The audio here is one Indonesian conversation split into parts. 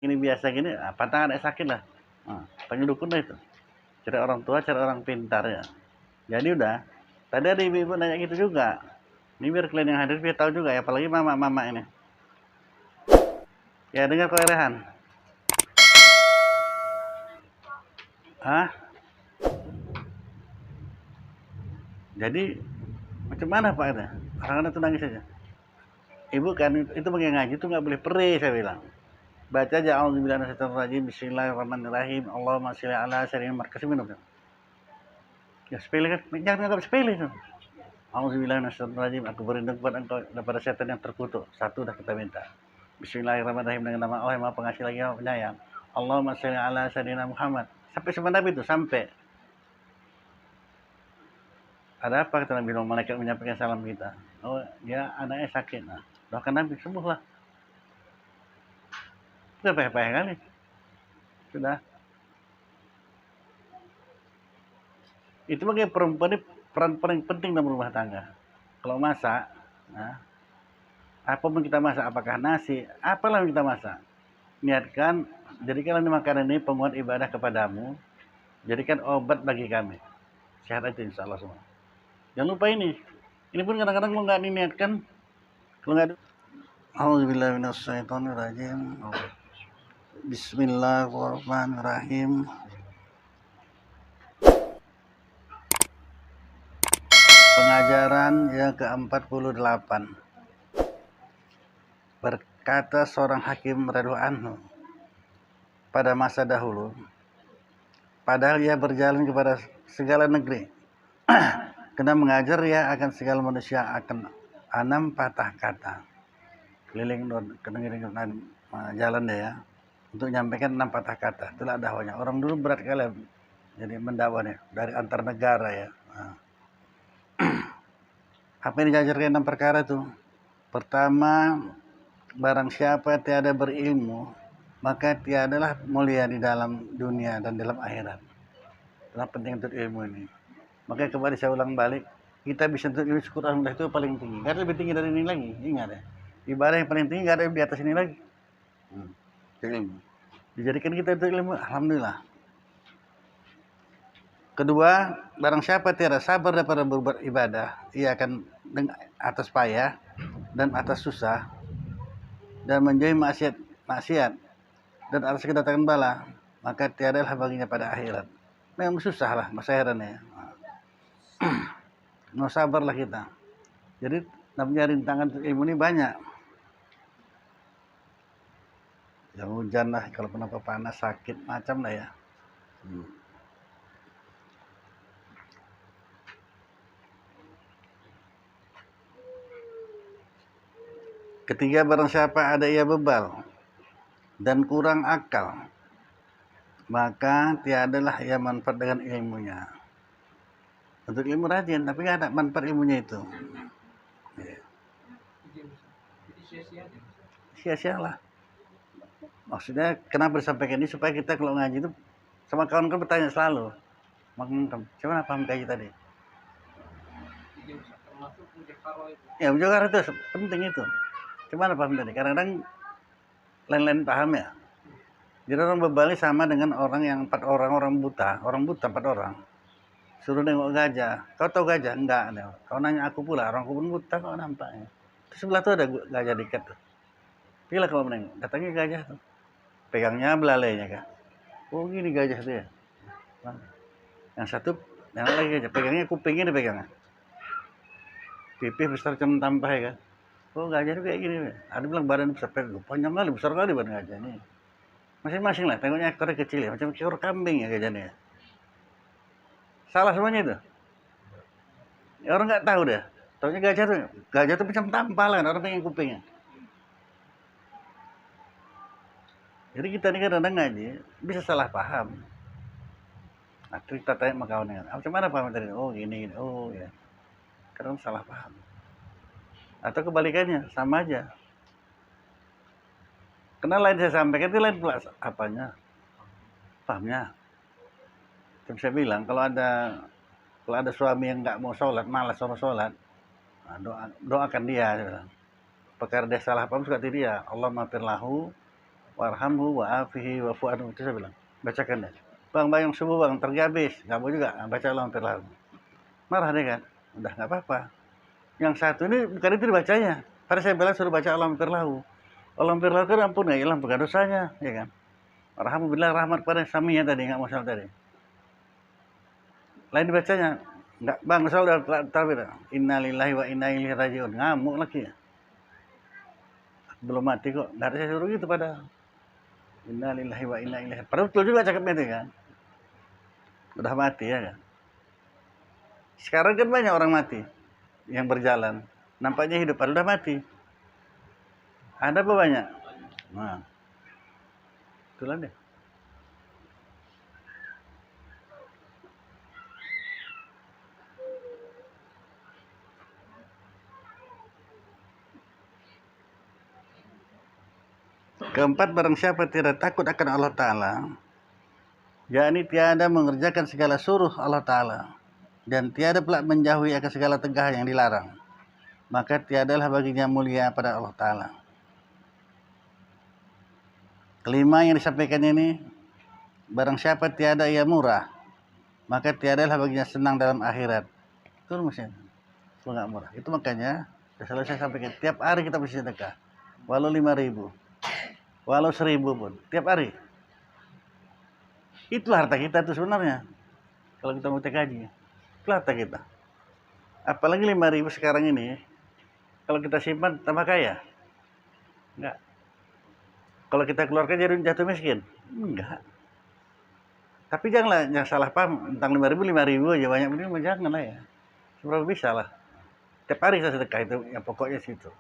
Ini biasa gini, patah ada sakit lah. Panggil dukun dah itu. Cari orang tua, cari orang pintar ya. Jadi udah. Tadi ada ibu-ibu nanya gitu juga. Ini biar kalian yang hadir biar tahu juga ya, apalagi mama-mama ini. Ya dengar kok Rehan. Hah? Jadi macam mana Pak itu? Orang-orang itu nangis saja. Ibu kan itu pakai ngaji itu nggak boleh perih saya bilang. Baca aja auzubillahi minasyaitonirrajim, bismillahirrahmanirrahim, Allahumma shalli ala sayyidina markas minum. Ya sepele kan, jangan anggap sepele itu. Auzubillahi minasyaitonirrajim, aku berlindung kepada engkau daripada setan yang terkutuk. Satu dah kita minta. Bismillahirrahmanirrahim, dengan nama Allah yang Maha Pengasih lagi Maha Penyayang. Allahumma shalli ala sayyidina Muhammad. Sampai sebentar itu sampai. Ada apa kata Nabi, malaikat menyampaikan salam kita. Oh, dia anaknya sakit. Nah, doakan Nabi sembuhlah. Sudah payah-payah kali. Sudah. Itu bagi perempuan ini peran paling penting dalam rumah tangga. Kalau masak, nah, apapun kita masak, apakah nasi, apalah yang kita masak, niatkan, jadikanlah makanan ini penguat ibadah kepadamu, jadikan obat bagi kami. Sehat aja insya Allah semua. Jangan lupa ini pun kadang-kadang kalau nggak diniatkan, kalau nggak Auzubillahi minasyaitonirrajim. Bismillahirrahmanirrahim. Pengajaran yang ke-48. Berkata seorang hakim radhiyallahu anhu pada masa dahulu, padahal ia berjalan kepada segala negeri, kena mengajar ia akan segala manusia akan 6 patah kata. Keliling jalan dia ya, untuk menyampaikan 6 patah kata. Itulah dakwahnya. Orang dulu berat kali jadi mendakwahnya dari antar negara ya. Apa yang diajarkan 6 perkara itu? Pertama, barang siapa tiada berilmu, maka tiadalah mulia di dalam dunia dan dalam akhirat. Itulah penting untuk ilmu ini. Makanya kembali saya ulang balik, kita bisa untuk ilmu syukur alhamdulillah itu paling tinggi. Gak ada lebih tinggi dari ini lagi. Ingat ya. Ibadah yang paling tinggi gak ada di atas ini lagi. Ilmu. Dijadikan kita untuk ilmu, alhamdulillah. Kedua, barang siapa tiada sabar daripada berbuat ibadah, ia akan atas payah dan atas susah dan menjauhi maksiat dan atas kedatangan bala, maka tiadalah baginya pada akhirat. Memang susah lah masa akhiratnya. Mau sabarlah kita. Jadi namanya rintangan ilmu ini banyak. Ya hujan lah, kalau kenapa panas sakit macam lah ya. Ketiga, barang siapa ada ia bebal dan kurang akal, maka tiadalah ia manfaat dengan ilmunya. Untuk ilmu rajin, tapi nggak ada manfaat ilmunya itu. Sia-sialah. Maksudnya kenapa disampaikan ini? Supaya kita kalau ngaji itu sama kawan-kawan bertanya selalu. Coba paham kaji tadi? Ya, menjaga itu penting itu. Gimana paham tadi? Kadang-kadang lain-lain paham ya. Jadi orang bebal sama dengan orang yang 4 orang, orang buta 4 orang. Suruh nengok gajah. Kau tahu gajah? Enggak. Kau nanya aku pula, orang aku pun buta kok nampaknya. Di sebelah tuh ada gajah diikat tuh. Pilih kalau menengok, datangnya gajah tuh. Pegangnya belalainya kan. Oh gini gajah tuh ya. Yang satu, yang lagi gajah, pegangnya kupingnya dipegangnya. Pipih besar macam tampah ya kan. Oh gajah itu kayak gini. Ada bilang badan besar, panjang kali, besar kali badan gajah ini. Masing-masing lah, tengoknya ekornya kecil ya, macam ekor kambing ya gajahnya. Salah semuanya itu. Ya, orang nggak tahu deh. Taunya gajah tuh macam tampalan, orang pengen kupingnya. Jadi kita ini kadang-kadang ngaji bisa salah paham. Nah, kita tanya sama kawannya, macam mana paham tadi? Oh gini, oh ya. Kadang salah paham. Atau kebalikannya, sama aja. Karena lain saya sampaikan, itu lain pula apanya? Pahamnya. Seperti saya bilang, kalau ada suami yang nggak mau sholat, malas sama sholat, nah, doakan dia. Perkara dia salah paham, suka dia. Allah maafir lahu, warhamhu wa'afihi wa'fu anhu. Itu saya bilang, bacakan deh. Bang bayang subuh bang, tergi habis. Nggak mau juga, baca Allahumma lahu. Marah dia kan, udah nggak apa-apa. Yang satu ini bukan itu dibacanya. Pada saya bilang suruh baca Allahumma lahu. Allahumma lahu kan ampun ya, hilang bukan dosanya, ya kan. Warhamhu bilang rahmat pada saminya tadi, nggak masalah tadi. Lain dibacanya, nggak bang, saya udah tahu. Innalillahi wa inna ilaihi rajiun. Ngamuk lagi ya. Belum mati kok, nggak ada saya suruh gitu pada. Innalillahi wa inna ilaihi. Padahal betul juga cakapnya itu kan. Udah mati ya kan. Sekarang kan banyak orang mati yang berjalan. Nampaknya hidup, padahal udah mati. Ada apa banyak? Nah, itulah deh. Keempat, barang siapa tidak takut akan Allah Ta'ala, yakni tiada mengerjakan segala suruh Allah Ta'ala, dan tiada pula menjauhi akan segala tegah yang dilarang, maka tiadalah baginya mulia pada Allah Ta'ala. Kelima yang disampaikan ini, barang siapa tiada ia murah, maka tiadalah baginya senang dalam akhirat. Itu maksudnya, itu nggak murah. Itu makanya, selalu saya sampaikan, tiap hari kita mesti sedekah, walau 5.000. Walau 1.000 pun, tiap hari. Itulah harta kita itu sebenarnya. Kalau kita mau kaji, itulah harta kita. Apalagi 5.000 sekarang ini, kalau kita simpan tambah kaya. Enggak. Kalau kita keluarkan jadi jatuh miskin. Enggak. Tapi janganlah, jangan salah paham tentang 5.000 aja banyak ini, jangan lah ya. Seberapa bisa lah. Tiap hari saya sedekah itu, yang pokoknya situ.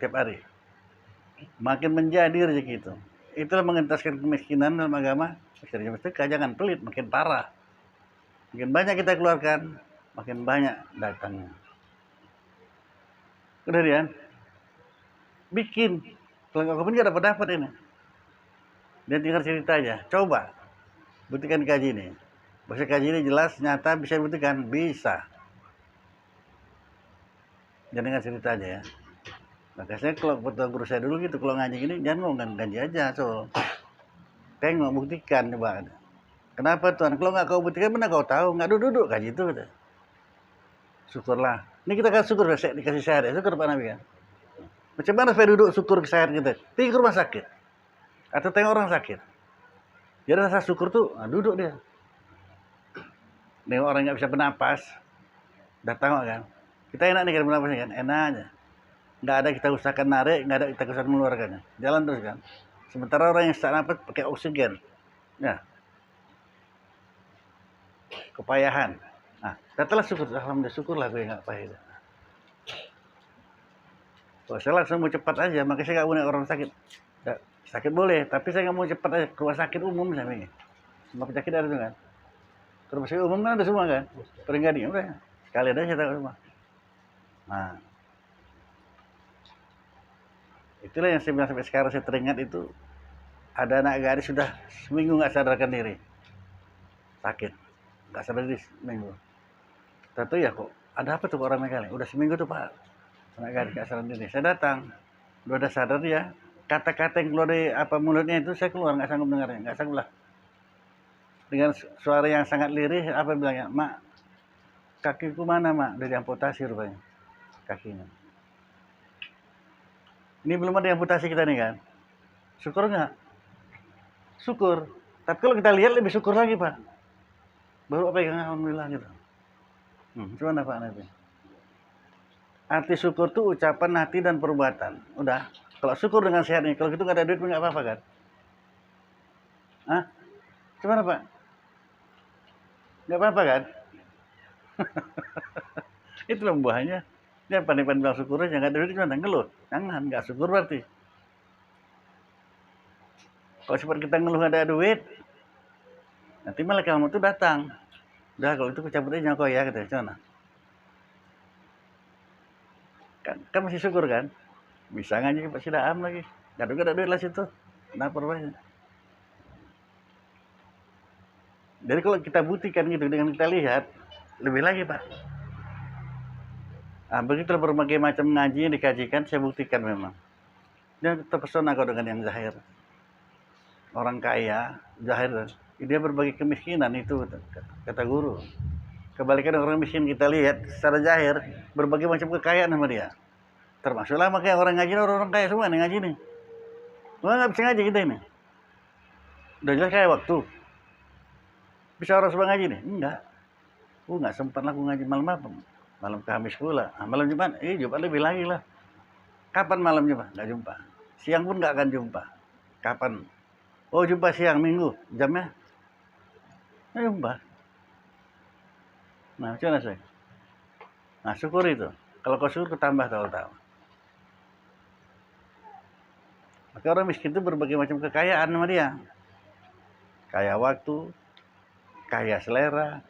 Tiap hari. Makin menjadi rezeki itu. Itulah mengentaskan kemiskinan dalam agama. Sedekah jangan pelit, makin parah. Makin banyak kita keluarkan, makin banyak datangnya. Kemudian bikin. Kalau nggak pun nggak dapat ini. Dan tinggal cerita aja. Coba buktikan kaji ini. Bahasa kaji ini jelas, nyata, bisa buktikan, bisa. Jangan dengan cerita aja ya. Maka saya kalau guru saya dulu gitu, kalau ngaji gini jangan ngomong ngaji aja, so tengok buktikan coba. Kenapa Tuhan? Kalau nggak kau buktikan, mana kau tahu? Nggak duduk kaji itu. Gitu. Syukurlah. Ini kita kan syukur dikasih sehat, syukur Pak Nabi kan. Macam mana supaya duduk syukur sehat gitu? Pergi ke rumah sakit atau tengok orang sakit. Jadi rasa syukur tuh, duduk dia. Nengok orang nggak bisa bernapas, datang kan. Kita enak nih kan bernapasnya kan, enak aja. Nggak ada kita usahakan narik, nggak ada kita usahakan mengeluarkannya. Jalan terus kan. Sementara orang yang sesak nafas pakai oksigen. Ya. Kepayahan. Nah, katalah syukur. Alhamdulillah syukurlah gue nggak payah. Kalau saya langsung mau cepat aja, makanya saya nggak mau orang sakit. Sakit boleh, tapi saya nggak mau cepat aja. Ke rumah sakit umum misalnya. Semua penyakit ada tuh kan. Ke rumah sakit umum kan ada semua kan. Peringadi, udah. Sekali aja saya tahu rumah. Nah. Itulah yang saya bilang sampai sekarang saya teringat itu. Ada anak gadis sudah seminggu nggak sadarkan diri. Sakit. Nggak sadar diri seminggu. Tentu ya kok, ada apa tuh orang kali? Udah seminggu tuh Pak. Anak gadis nggak sadar diri. Saya datang. Udah sadar dia. Kata-kata yang keluar dari mulutnya itu saya keluar, nggak sanggup dengarnya. Nggak sanggup lah. Dengan suara yang sangat lirih, apa bilangnya? Mak, kakiku mana Mak? Udah diamputasi rupanya. Kakinya. Ini belum ada amputasi kita nih kan. Syukur nggak? Syukur. Tapi kalau kita lihat lebih syukur lagi Pak. Baru apa yang alhamdulillah gitu. Gimana Pak Nabi? Arti syukur tuh ucapan hati dan perbuatan. Udah. Kalau syukur dengan sehat nih. Kalau gitu nggak ada duit nggak apa-apa kan? Hah? Gimana Pak? Nggak apa-apa kan? Itu buahnya. Dia pandai-pandai bilang syukur aja, nggak ada duit gimana? Ngeluh. Jangan, nggak syukur berarti. Kalau seperti kita ngeluh nggak ada duit, nanti malah kamu tuh datang. Udah kalau itu cabut aja kok ya, gitu. Gimana? Kan masih syukur kan? Bisa ngaji Pak Sidaam lagi. Nggak ada duit lah situ. Kenapa rupanya? Jadi kalau kita buktikan gitu dengan kita lihat, lebih lagi Pak. Begitu berbagai macam ngaji yang dikajikan, saya buktikan memang. Dan terpesona kau dengan yang zahir. orang kaya, zahir, dia berbagi kemiskinan itu kata guru. Kebalikan orang miskin kita lihat secara zahir berbagai macam kekayaan sama dia. Termasuklah makanya orang ngaji orang kaya semua nih ngaji nih. Wah nggak bisa ngaji kita ini. Udah jelas kayak waktu. Bisa orang semua ngaji nih? Enggak. Nggak sempat lah aku ngaji malam apa? Malam Kamis pula. Malam Jumat? Jumat lebih lagi lah. Kapan malam Jumat? Nggak jumpa. Siang pun nggak akan jumpa. Kapan? Oh jumpa siang minggu. Jamnya? Nggak jumpa. Nah macam mana saya? Nah syukur itu. Kalau kau syukur tambah tahu-tahu. Maka orang miskin itu berbagai macam kekayaan sama dia. Kaya waktu, kaya selera.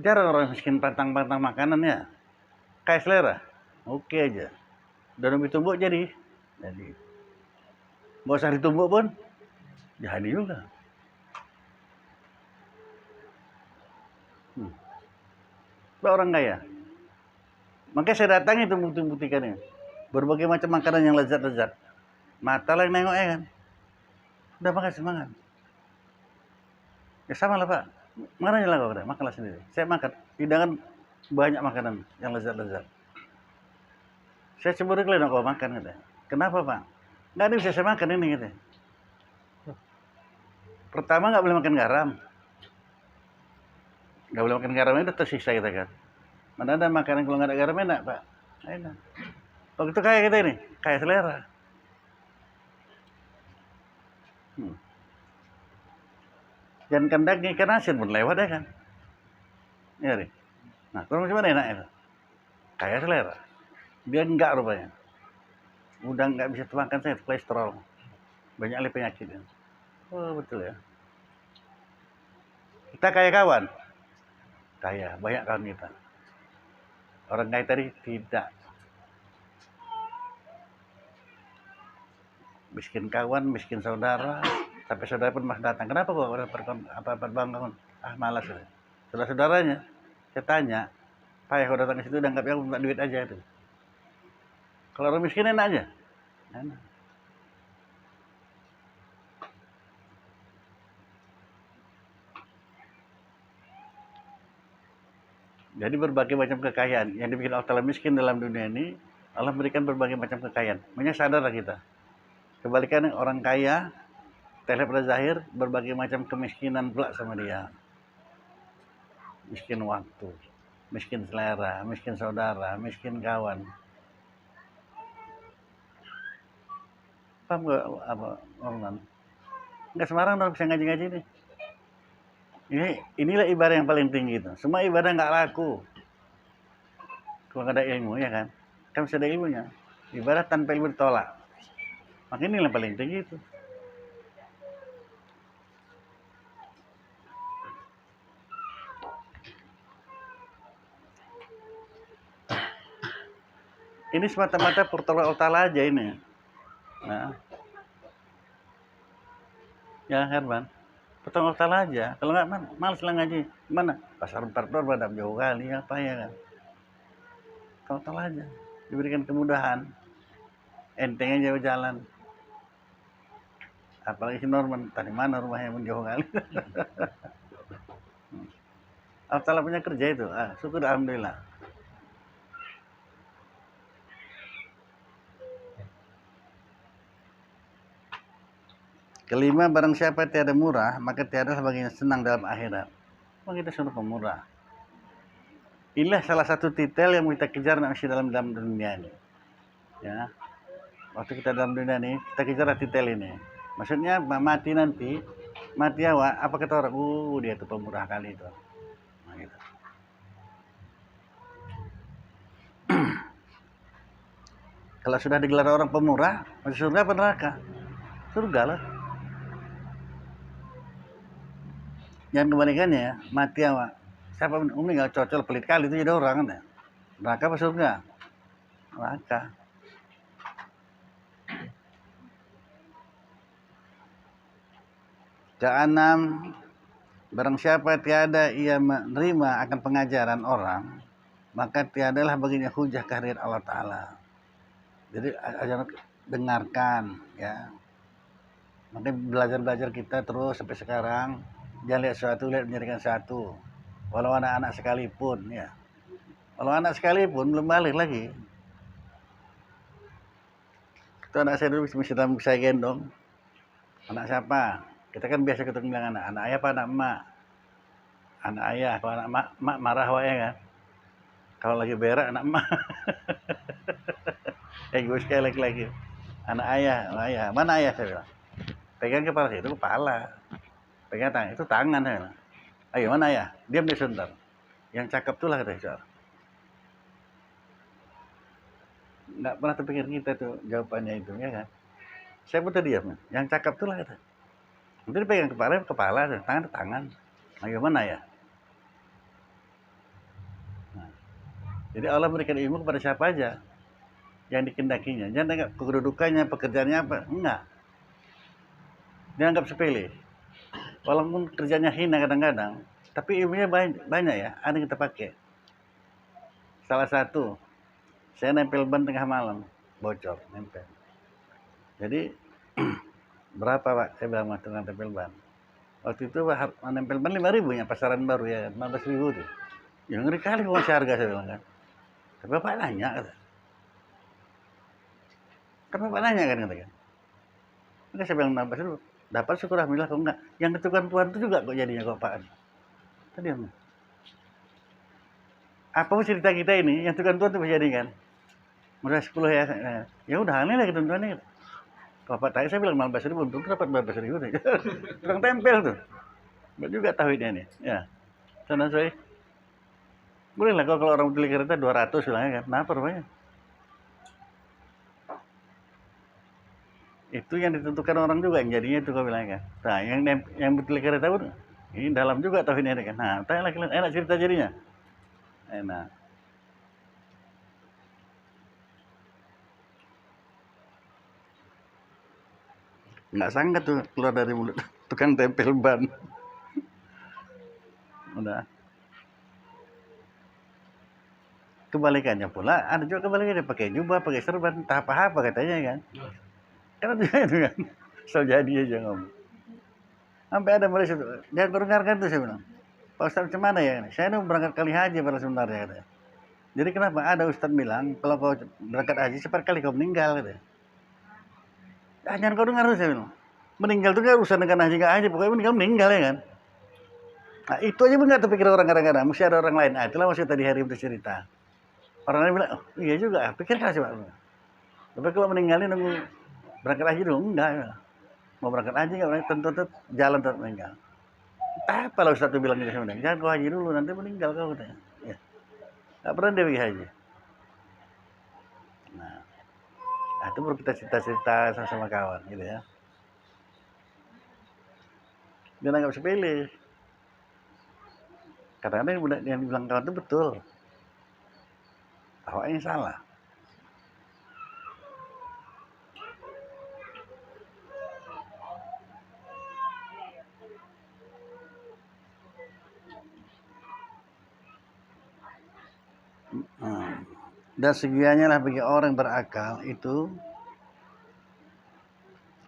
Jarang orang miskin pantang-pantang makanan ya. Kaya selera. Oke aja. Dan ditumbuk jadi. Nggak usah ditumbuk pun. Jadi juga. Orang kaya. Makanya saya datangi itu bukti-buktikannya. Berbagai macam makanan yang lezat-lezat. Mata lah yang nengok ya kan. Udah makan semangat. Ya sama lah Pak. Mana aja lah kau kata. Makanlah sendiri. Saya makan. Hidangan banyak makanan yang lezat-lezat. Saya cemburu kalian kau makan kata. Kenapa Pak? Nggak ada bisa saya makan ini kata. Pertama nggak boleh makan garam. Nggak boleh makan garam itu tersiksa kita kan. Mana ada makanan kalau nggak ada garam enak Pak. Enak. Waktu itu kayak kita ini, kayak selera. Jangan kandak ikan asin pun lewat ya kan. Ya nih. Nah, kurang macam mana enak itu? Kayak selera. Dia enggak rupanya. Udah nggak bisa makan saya kolesterol. Banyak kali penyakitnya. Oh betul ya. Kita kaya kawan. Kaya, banyak kawan kita. Orang kaya tadi tidak. Miskin kawan, miskin saudara. Sampai saudara pun masih datang. Kenapa kok apa bang? Malas. Saudara-saudaranya, saya tanya, Pak ya kalau datang ke situ udah anggap minta duit aja itu. Kalau orang miskin enak aja. Enak. Jadi berbagai macam kekayaan yang dibikin Allah Ta'ala miskin dalam dunia ini, Allah berikan berbagai macam kekayaan. Makanya sadarlah kita. Kebalikan orang kaya, terlihat pada zahir, berbagai macam kemiskinan pula sama dia. Miskin waktu, miskin selera, miskin saudara, miskin kawan. Paham gak apa orang? Nggak sembarang dong bisa ngaji-ngaji nih. Inilah ibadah yang paling tinggi itu. Semua ibadah nggak laku kalau nggak ada ilmu ya kan. Kan bisa ada ilmunya. Ibadah tanpa ilmu ditolak. Makanya inilah yang paling tinggi itu. Ini semata-mata pertolongan Allah Ta'ala aja ini. Nah, ya Herman, pertolongan Allah Ta'ala aja. Kalau nggak, malas lah ngaji. Mana? Pasar 4 pada jauh kali apa ya kan? Kalau Allah Ta'ala aja. Diberikan kemudahan. Enteng aja jalan. Apalagi si Norman, tadi mana rumahnya menjauh kali. Allah Ta'ala punya kerja itu. Syukur alhamdulillah. Kelima, barang siapa tiada murah, maka tiada baginya senang dalam akhirat. Memang kita suruh pemurah. Inilah salah satu titel yang kita kejar masih dalam dunia ini. Ya, waktu kita dalam dunia ini, kita kejar titel ini. Maksudnya mati nanti, mati awak, apa kata orang? Dia tuh pemurah kali itu. Nah, gitu. Kalau sudah digelar orang pemurah, masuk surga apa neraka? Surga lah. Jangan kebalikannya ya, mati awak. Siapa meninggal cocol pelit kali itu jadi orang kan ya. Neraka apa surga? Neraka. Keenam, barang siapa tiada ia menerima akan pengajaran orang, maka tiadalah baginya hujah kehadirat Allah Ta'ala. Jadi ajaran dengarkan ya. Makanya belajar kita terus sampai sekarang, jangan lihat sesuatu, lihat menjadikan satu. Walau anak-anak sekalipun, ya. Walau anak sekalipun belum balik lagi. Itu anak saya dulu sedang saya gendong. Anak siapa? Kita kan biasa ketemu bilang anak ayah apa anak emak? Anak ayah, kalau anak emak marah wae kan. Kalau lagi berak anak emak. Gue sekali lagi. Anak ayah, mana ayah saya bilang. Pegang kepala saya, itu kepala. Pegang tangan, itu tangan saya bilang. Ayo mana ayah? Diam deh sebentar. Yang cakep tuh lah kata saya. Nggak pernah terpikir kita tuh jawabannya itu, ya kan? Saya pun diam. Yang cakep tuh lah kata. Nanti dipegang kepala, tangan. Ayo mana ya? Nah, jadi Allah memberikan ilmu kepada siapa aja yang dikendakinya. Jangan anggap kedudukannya, pekerjaannya apa. Enggak. Dianggap sepele. Walaupun kerjanya hina kadang-kadang, tapi ilmunya banyak ya, ada yang kita pakai. Salah satu, saya nempel ban tengah malam, bocor, nempel. Jadi, berapa Pak? Saya bilang waktu nempel ban. Waktu itu nempel ban 5.000 ya, pasaran baru ya, 15.000 tuh. Ya ngeri kali kalau masih harga saya bilang kan. Tapi Bapak nanya kata. Kan Bapak nanya kan kata kan. Maka saya bilang 15.000, dapat syukur alhamdulillah kok enggak. Yang ketukan Tuhan itu juga kok jadinya kok Pak. Tadi apa? Apa cerita kita ini, yang ketukan Tuhan itu bisa jadi kan. Udah 10 ya. Ya udah aneh lah ketentuannya. Kalau Pak tanya saya bilang 15.000, untung dapat 15.000 tuh. Tukang tempel tuh. Mbak juga tahu ini. Ya. Sana saya. Boleh lah kalau orang beli kereta 200 bilangnya kan. Kenapa rupanya? Itu yang ditentukan orang juga yang jadinya itu kau bilangnya kan. Nah, yang beli kereta pun ini dalam juga tahu ini kan. Nah, tanya lagi enak cerita jadinya. Enak. Nggak sangka tuh keluar dari mulut tukang tempel ban. Udah. Kebalikannya pula, ada juga kebalikannya pakai jubah, pakai serban, entah apa katanya kan. Karena itu kan, so jadi aja ngomong. Sampai ada mereka jangan dengarkan tuh saya bilang. Pak Ustadz macam mana ya? Saya ini berangkat kali haji pada sebenarnya katanya. Jadi kenapa ada Ustadz bilang kalau kau berangkat haji cepat kali kau meninggal katanya. Jangan kau dengar tuh saya bilang. Meninggal tuh kan urusan dengan haji nggak haji, pokoknya meninggal ya kan. Nah itu aja pun nggak terpikir orang kadang-kadang, mesti ada orang lain. Nah itulah maksud tadi hari itu cerita. Orang lain bilang, oh iya juga, pikir kasih Pak. Tapi kalau meninggalnya nunggu berangkat haji dulu, enggak. Ya. Mau berangkat haji nggak, tentu jalan tetap meninggal. Entah apa lah Ustaz itu bilang gitu sebenarnya, jangan kau haji dulu, nanti meninggal kau katanya. Ya. Nggak pernah dia pergi haji. Nah, itu baru kita cerita-cerita sama kawan gitu ya. Dia anggap sepele. Kadang-kadang yang dibilang kawan itu betul. Awaknya salah. Dan segianya lah bagi orang berakal itu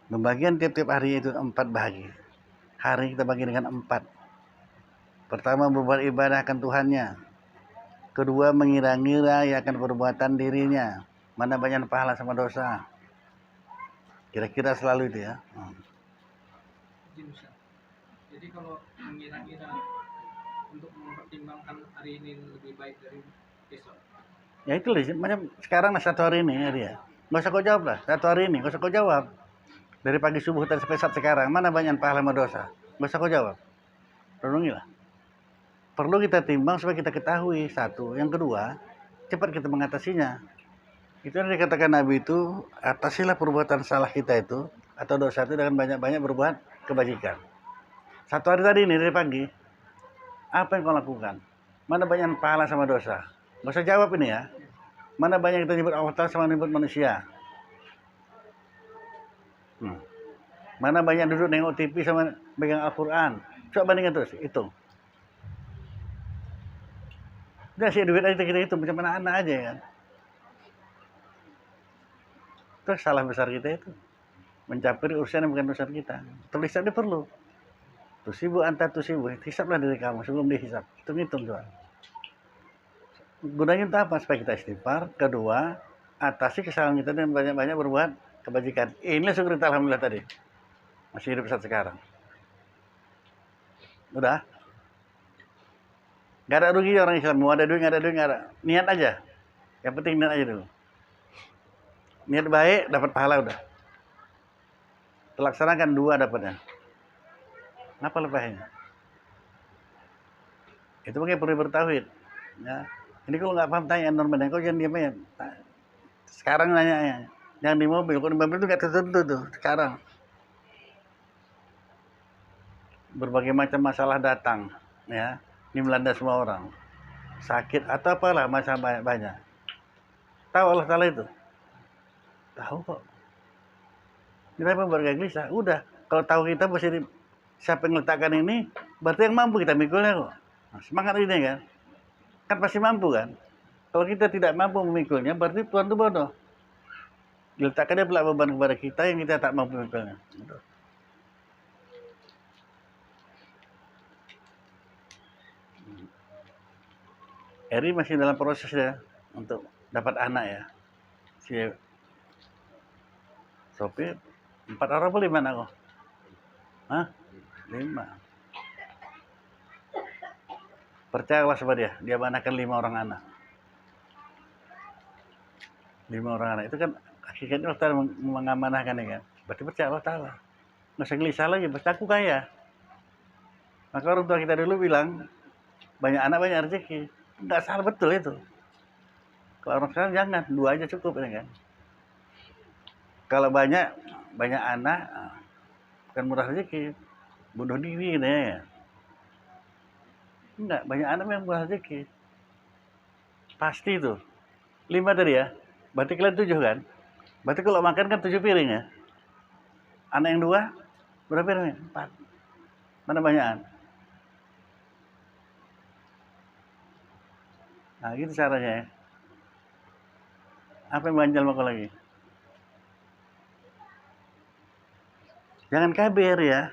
pembagian tiap-tiap hari itu 4 bahagi. Hari kita bagi dengan 4. Pertama berbuat ibadah akan Tuhannya. Kedua mengira-ngira ya akan perbuatan dirinya. Mana banyak pahala sama dosa. Kira-kira selalu itu ya. Jadi kalau mengira-ngira untuk mempertimbangkan hari ini lebih baik dari besok. Ya itu lah, macam sekarang lah 1 hari ini ya dia. Nggak usah kau jawab lah, 1 hari ini, nggak usah kau jawab. Dari pagi subuh sampai saat sekarang, mana banyak pahala sama dosa? Nggak usah kau jawab. Renungilah. Perlu kita timbang supaya kita ketahui, 1. Yang kedua, cepat kita mengatasinya. Itu yang dikatakan Nabi itu, atasilah perbuatan salah kita itu, atau dosa itu dengan banyak-banyak berbuat kebajikan. 1 hari tadi ini, dari pagi, apa yang kau lakukan? Mana banyak pahala sama dosa? Nggak usah jawab ini ya. Mana banyak kita nyebut Allah Ta'ala sama nyebut manusia. Mana banyak duduk nengok TV sama pegang Al-Quran. Coba bandingkan terus, hitung. Udah sih duit aja kita hitung, macam mana anak aja kan. Terus salah besar kita itu. mencapai urusan yang bukan urusan kita. Terhisap dia perlu. Tusibu anta tusibu, hisaplah diri kamu sebelum dihisap. Hitung-hitung doang. Gunanya untuk apa? Supaya kita istighfar. Kedua, atasi kesalahan kita dengan banyak-banyak berbuat kebajikan. Inilah syukur kita alhamdulillah tadi. Masih hidup saat sekarang. Udah. Gak ada rugi orang Islam. Mau ada duit, gak ada duit, gak ada. Niat aja. Yang penting niat aja dulu. Niat baik, dapat pahala udah. Terlaksanakan 2 dapatnya. Apa lepasnya? Itu pakai perlu bertauhid. Ya. Ini kalau nggak paham tanya Norman, kau jangan diam aja. Sekarang nanya, jangan di mobil. Kalau di mobil itu nggak tertentu tuh. Sekarang berbagai macam masalah datang, ya. Ini melanda semua orang. Sakit atau apalah masalah banyak. Tahu Allah Taala itu? Tahu kok. Kenapa bergelisah? Udah. Kalau tahu kita pasti siapa yang letakkan ini, berarti yang mampu kita mikulnya kok. Nah, semangat ini kan. Kan pasti mampu kan. Kalau kita tidak mampu memikulnya, berarti Tuhan itu bodoh. Diletakkan dia pula beban kepada kita yang kita tak mampu memikulnya. Eri masih dalam proses ya untuk dapat anak ya. Si sopir 4 orang apa 5 anak kok? Hah? 5. Percayalah sama dia manahkan 5 orang anak. 5 orang anak itu kan hakikatnya Allah Ta'ala mengamanahkan ya kan. Berarti percaya Allah Ta'ala. Nggak usah gelisah lagi, pasti aku kaya. Maka orang tua kita dulu bilang, banyak anak banyak rezeki. Nggak salah, betul itu. Kalau orang sekarang jangan, 2 aja cukup ya kan. Kalau banyak anak, bukan murah rezeki, bunuh diri gitu ya. Enggak, banyak anak yang murah rezeki. Pasti itu. 5 tadi ya. Berarti kalian 7 kan? Berarti kalau makan kan 7 piring ya. Anak yang 2, berapa piring? 4. Mana banyakan? Nah gitu caranya ya. Apa yang banjal makan lagi? Jangan kabir ya.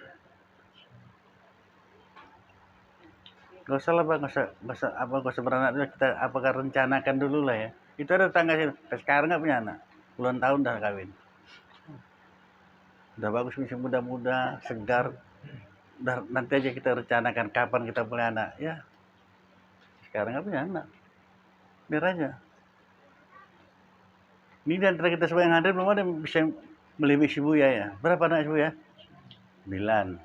Gak usah lah, gak usah beranak dulu. Kita apakah rencanakan dulu lah ya. Itu ada tetangga sih. Sekarang nggak punya anak. Puluhan tahun dah kawin. Udah bagus, masih muda-muda, segar. Udah, nanti aja kita rencanakan kapan kita punya anak. Ya. Sekarang nggak punya anak. Biar aja. Ini di antara kita semua yang hadir belum ada yang bisa melebihi si Buya ya. Berapa anak si Buya? 9.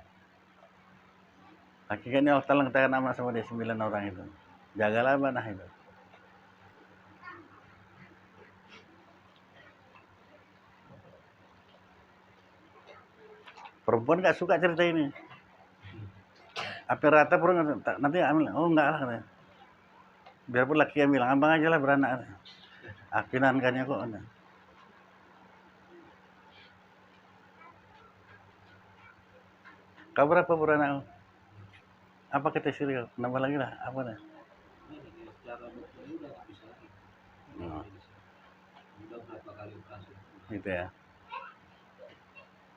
Hakikatnya Allah Ta'ala katakan amanah sama dia 9 orang itu. Jagalah amanah itu. Perempuan gak suka cerita ini. Apa rata perempuan nanti ambil, oh enggak lah katanya. Biarpun laki yang bilang, abang aja lah beranak. Akinankannya kok. Kau berapa beranak? Apa kita siri? Nambah lagi lah, apa dah? Gitu ya.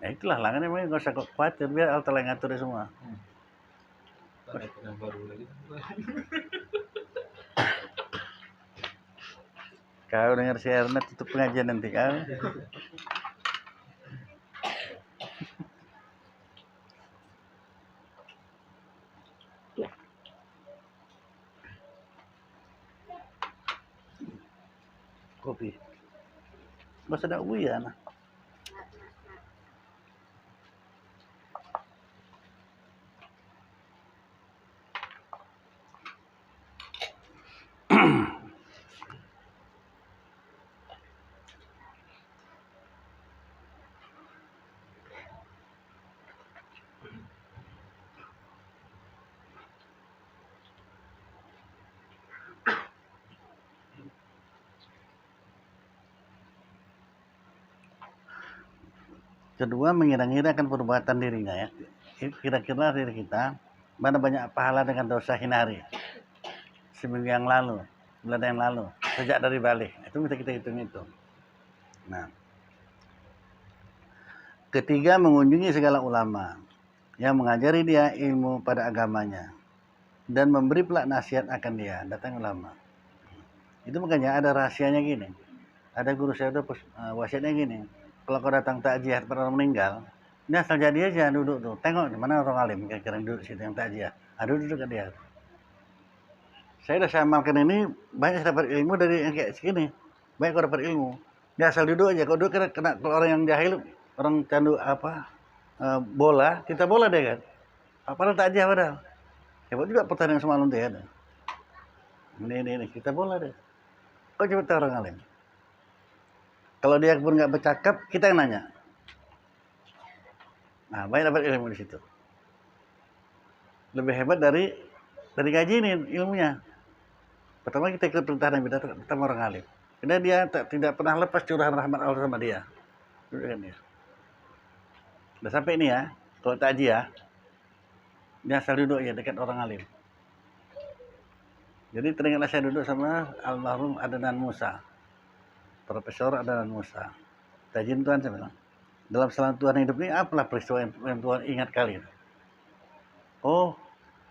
Ya itulah langan emang gak usah khawatir, biar Allah Ta'ala ngatur semua. Kau dengar si Erna tutup pengajian nanti kau. Kopi. Bahasa dak buya nah. Kedua, mengira-ngira akan perbuatan dirinya ya. Kira-kira diri kita mana banyak pahala dengan dosa hinari. Seminggu yang lalu, bulan yang lalu, sejak dari balik. Itu bisa kita hitung-hitung. Nah, Ketiga, mengunjungi segala ulama yang mengajari dia ilmu pada agamanya dan memberi pula nasihat akan dia. Datang ulama. Itu makanya ada rahasianya gini. Ada guru saya itu wasiatnya gini. Kalau kau datang takziah pada orang meninggal, ini asal jadi aja duduk tuh. Tengok di mana orang alim kira-kira yang duduk situ yang takziah. Duduk dekat dia. Saya udah saya amalkan ini, banyak dapat ilmu dari yang kayak segini. Banyak kau dapat ilmu. Dia asal duduk aja. Kau duduk kena kalau orang yang jahil, orang candu bola, kita bola deh kan. Padahal takziah padahal. Hebat juga pertandingan semalam tuh ya. Ini kita bola deh. Kau coba tahu orang alim. Kalau dia pun nggak bercakap, kita yang nanya. Nah, banyak dapat ilmu di situ. Lebih hebat dari gaji ini ilmunya. Pertama kita ikut perintah Nabi, pertama orang alim. Karena dia tidak pernah lepas curahan rahmat Allah sama dia. Dia. Udah sampai ini ya, kalau takziah, dia asal duduk ya dekat orang alim. Jadi teringatlah saya duduk sama almarhum Adnan Musa. Profesor Adnan Musa. Tajin Tuhan saya bilang. Dalam selama Tuhan hidup ini apalah peristiwa yang Tuhan ingat kali. Oh,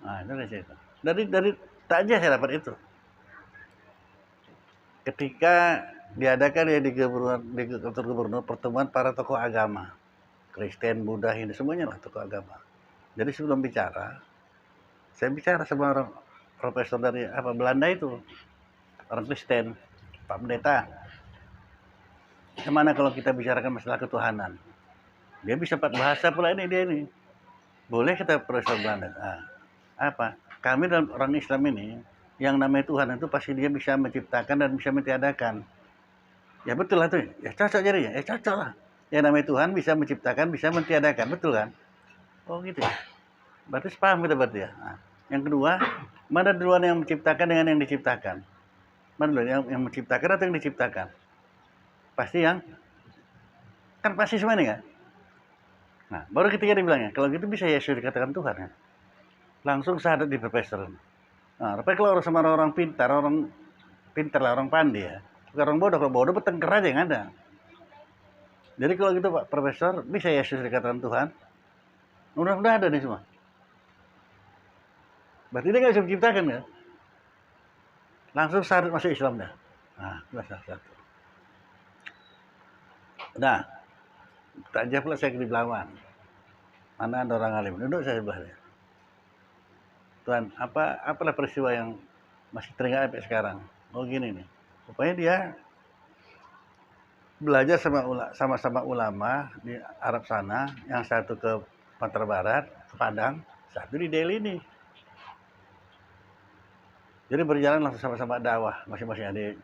nah itu dari situ. Dari takziah saya dapat itu. Ketika diadakan ya di kantor gubernur pertemuan para tokoh agama, Kristen, Buddha, Hindu semuanya lah tokoh agama. Jadi sebelum bicara, saya bicara sama orang profesor dari Belanda itu, orang Kristen, Pak Pendeta. Gimana kalau kita bicarakan masalah ketuhanan? Dia bisa 4 bahasa pula dia ini. Boleh kita profesor Belanda. Apa? Kami dalam orang Islam ini, yang namanya Tuhan itu pasti dia bisa menciptakan dan bisa mentiadakan. Ya betul lah tuh. Ya cocok jadinya. Ya cocok lah. Yang namanya Tuhan bisa menciptakan, bisa mentiadakan. Betul kan? Oh gitu ya. Berarti paham kita berarti ya. Nah, yang kedua, mana duluan yang menciptakan dengan yang diciptakan? Mana duluan yang menciptakan atau yang diciptakan? Pasti yang kan pasti semua ini kan. Nah, baru ketika dia bilangnya, kalau gitu bisa Yesus dikatakan Tuhan kan. Langsung syahadat di profesor. Nah, tapi kalau sama orang pintar lah, orang pandai ya. Bukan orang bodoh, kalau bodoh bertengkar aja yang ada. Jadi kalau gitu Pak Profesor, bisa Yesus dikatakan Tuhan? Udah ada nih semua. Berarti dia nggak bisa menciptakan kan? Langsung syahadat masuk Islam dah. Nah, itu satu. Nah, takziah pula saya ke Belawan. Mana ada orang alim, duduk saya sebelah dia. Tuhan, apalah peristiwa yang masih teringat sampai sekarang? Oh gini nih, rupanya dia belajar sama-sama ulama di Arab sana, yang satu ke Pantai Barat, ke Padang, satu di Delhi nih. Jadi berjalan langsung sama-sama dakwah, masing-masing